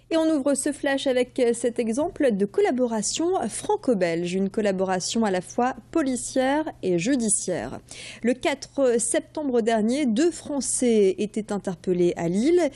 Et on ouvre ce flash avec cet exemple de collaboration franco-belge, une collaboration à la fois policière et judiciaire. Le 4 septembre dernier, 2 Français étaient interpellés à Lille.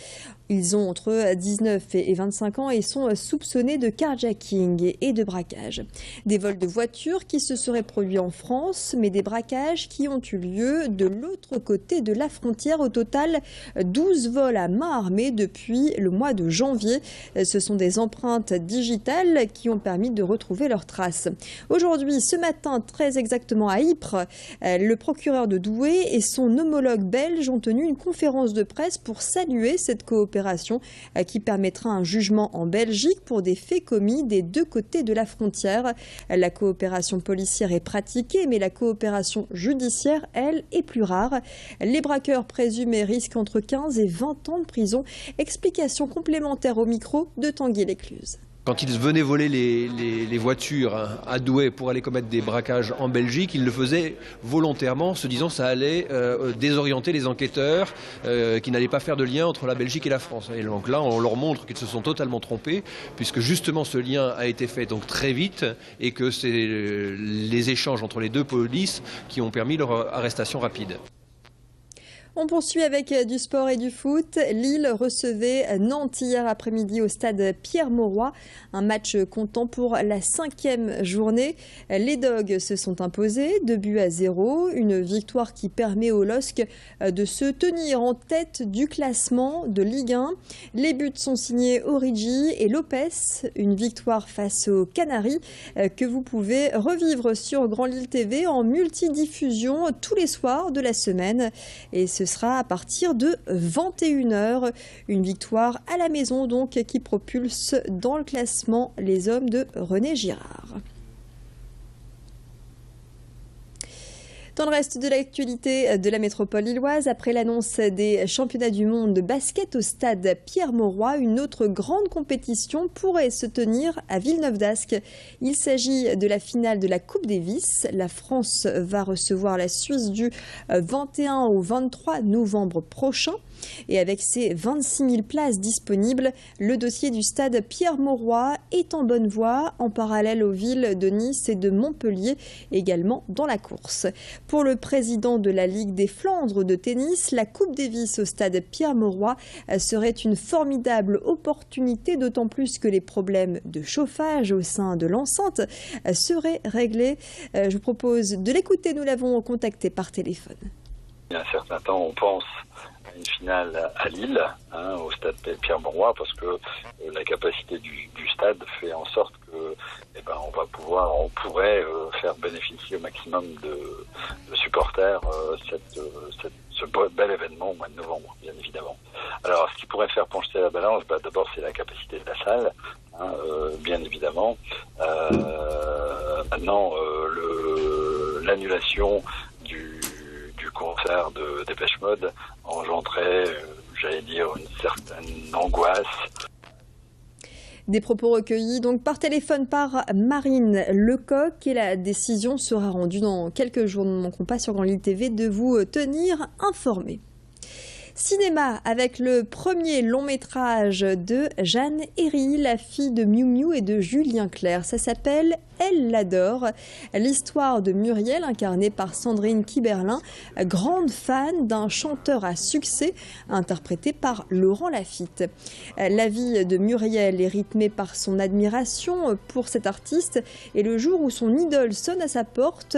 Ils ont entre 19 et 25 ans et sont soupçonnés de carjacking et de braquage. Des vols de voitures qui se seraient produits en France, mais des braquages qui ont eu lieu de l'autre côté de la frontière. Au total, 12 vols à main armée depuis le mois de janvier. Ce sont des empreintes digitales qui ont permis de retrouver leurs traces. Aujourd'hui, ce matin, très exactement à Ypres, le procureur de Douai et son homologue belge ont tenu une conférence de presse pour saluer cette coopération qui permettra un jugement en Belgique pour des faits commis des deux côtés de la frontière. La coopération policière est pratiquée, mais la coopération judiciaire, elle, est plus rare. Les braqueurs présumés risquent entre 15 et 20 ans de prison. Explication complémentaire au micro de Tanguy Lécluse. Quand ils venaient voler les voitures à Douai pour aller commettre des braquages en Belgique, ils le faisaient volontairement, se disant que ça allait désorienter les enquêteurs, qui n'allaient pas faire de lien entre la Belgique et la France. Et donc là, on leur montre qu'ils se sont totalement trompés, puisque justement ce lien a été fait donc très vite, et que c'est les échanges entre les deux polices qui ont permis leur arrestation rapide. On poursuit avec du sport et du foot. Lille recevait Nantes hier après-midi au stade Pierre-Mauroy. Un match comptant pour la 5e journée. Les Dogs se sont imposés 2-0. Une victoire qui permet aux LOSC de se tenir en tête du classement de Ligue 1. Les buts sont signés Origi et Lopez. Une victoire face aux Canaries que vous pouvez revivre sur Grand Lille TV en multidiffusion tous les soirs de la semaine. Et ce sera à partir de 21 h. Une victoire à la maison donc qui propulse dans le classement les hommes de René Girard. Dans le reste de l'actualité de la métropole lilloise, après l'annonce des championnats du monde de basket au stade Pierre-Mauroy, une autre grande compétition pourrait se tenir à Villeneuve-d'Ascq. Il s'agit de la finale de la Coupe Davis. La France va recevoir la Suisse du 21 au 23 novembre prochain. Et avec ses 26 000 places disponibles, le dossier du stade Pierre-Mauroy est en bonne voie, en parallèle aux villes de Nice et de Montpellier, également dans la course. Pour le président de la Ligue des Flandres de tennis, la Coupe Davis au stade Pierre-Mauroy serait une formidable opportunité, d'autant plus que les problèmes de chauffage au sein de l'enceinte seraient réglés. Je vous propose de l'écouter, nous l'avons contacté par téléphone. Il y a un certain temps, on pense à une finale à Lille, au stade Pierre-Mauroy, parce que la capacité du stade fait en sorte que on pourrait faire bénéficier au maximum de supporters ce bel événement au mois de novembre, bien évidemment. Alors, ce qui pourrait faire pencher la balance, d'abord c'est la capacité de la salle, bien évidemment. Maintenant, l'annulation du concert de Dépêche Mode engendrait, j'allais dire, une certaine angoisse. Des propos recueillis donc par téléphone par Marine Lecoq, et la décision sera rendue dans quelques jours. Nous ne manquerons pas sur Grand Lille TV de vous tenir informés. Cinéma avec le premier long métrage de Jeanne Herry, la fille de Miou Miou et de Julien Clerc. Ça s'appelle Elle l'adore. L'histoire de Muriel, incarnée par Sandrine Kiberlin, grande fan d'un chanteur à succès, interprété par Laurent Lafitte. La vie de Muriel est rythmée par son admiration pour cet artiste, et le jour où son idole sonne à sa porte,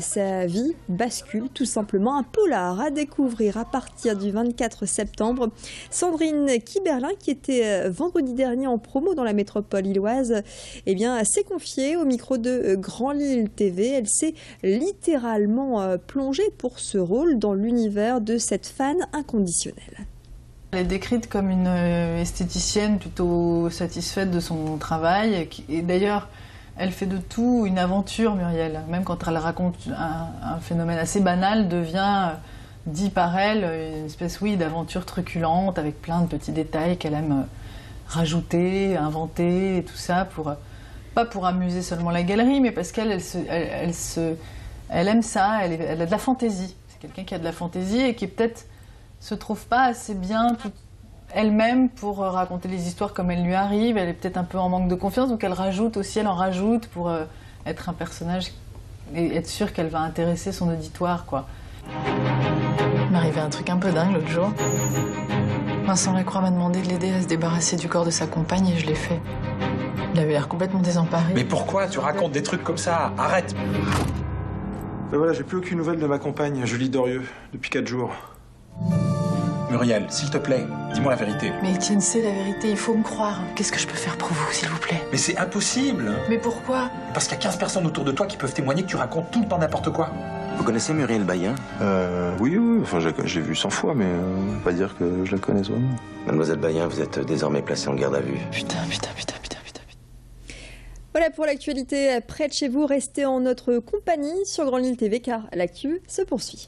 sa vie bascule tout simplement. Un polar à découvrir à partir du 24 septembre. Sandrine Kiberlin, qui était vendredi dernier en promo dans la métropole lilloise, s'est confiée au micro de Grand Lille TV. Elle s'est littéralement plongée pour ce rôle dans l'univers de cette fan inconditionnelle. Elle est décrite comme une esthéticienne plutôt satisfaite de son travail. Et d'ailleurs, elle fait de tout une aventure, Muriel. Même quand elle raconte un phénomène assez banal, devient, dit par elle, une espèce d'aventure truculente avec plein de petits détails qu'elle aime rajouter, inventer, et tout ça, pas pour amuser seulement la galerie, mais parce qu'elle aime ça, elle a de la fantaisie. C'est quelqu'un qui a de la fantaisie et qui peut-être se trouve pas assez bien elle-même pour raconter les histoires comme elles lui arrivent. Elle est peut-être un peu en manque de confiance, donc elle en rajoute pour être un personnage et être sûre qu'elle va intéresser son auditoire, quoi. Il m'est arrivé un truc un peu dingue l'autre jour. Vincent Lacroix m'a demandé de l'aider à se débarrasser du corps de sa compagne et je l'ai fait. Il avait l'air complètement désemparé. Mais pourquoi tu racontes des trucs comme ça? Arrête! Ben voilà, j'ai plus aucune nouvelle de ma compagne, Julie Dorieux, depuis 4 jours. Muriel, s'il te plaît, dis-moi la vérité. Mais Étienne, c'est la vérité, il faut me croire. Qu'est-ce que je peux faire pour vous, s'il vous plaît? Mais c'est impossible! Mais pourquoi? Parce qu'il y a 15 personnes autour de toi qui peuvent témoigner que tu racontes tout le temps n'importe quoi. Vous connaissez Muriel Bayen? Oui, enfin j'ai vu 100 fois, mais pas dire que je la connaisse vraiment. Mademoiselle Bayen, vous êtes désormais placée en garde à vue. Putain. Voilà pour l'actualité près de chez vous. Restez en notre compagnie sur Grand Lille TV car l'actu se poursuit.